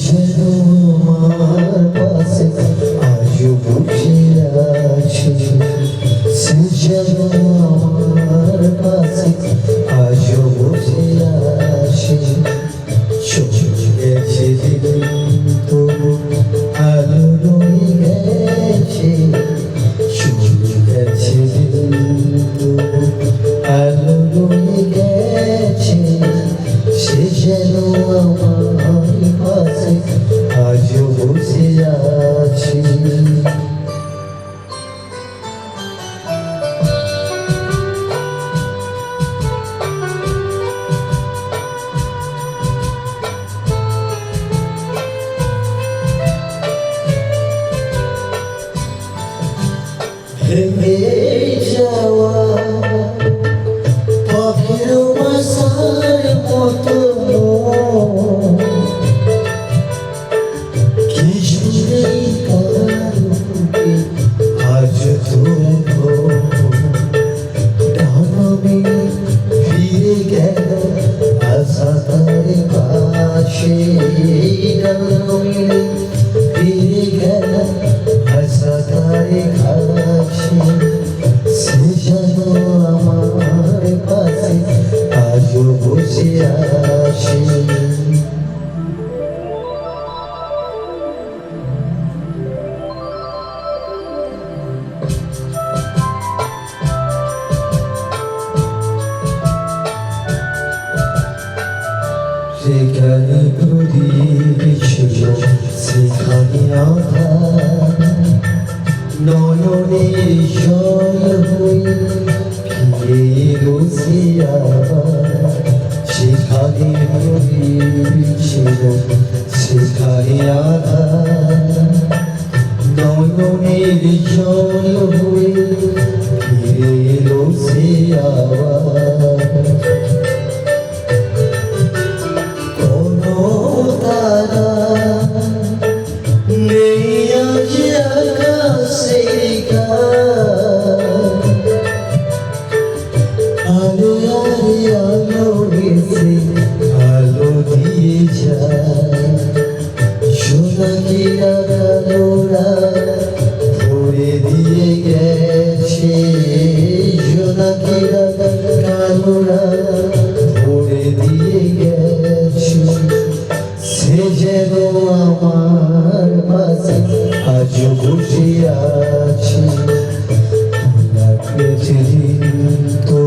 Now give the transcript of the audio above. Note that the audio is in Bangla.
যেন আমার পাশে আজও বসে আছে, সে যেন আমার পাশে আজও বসে আছে। চলে গেছে দিন তবু আলো রয়ে গেছে, চলে গেছে দিন তবু আলো রয়ে গেছে। সে যেন আমার পাশে আজও বসে আছে। ভেঙে যাওয়া পাখির বাসার মতো কিছুতেই কারুকে আজ তুলবো। ডানামে ফিরে গেল আশা তার কাছে, ডানামে ফিরে গেল আশা তার কাছে। সে যেন আমার পাশে আজও বসে আছে। যেখানে প্রদীপ ছিল সেখানে আধার, নয়নের জল হয়ে ফিরে বসে আবার। সেখানে প্রদীপ ছিল সেখানে আধার, নয়নের জল হয়ে ফিরে বসে আবার। আলো আলো এসে আলো দিয়ে যায়, সোনাকিরা কালোরা ভরে দিয়ে গেছে, সোনাকিরা কালোরা ভরে দিয়ে গেছে। সে যেন আমার পাশে আজও বসে আছে। লাগছে দিন তো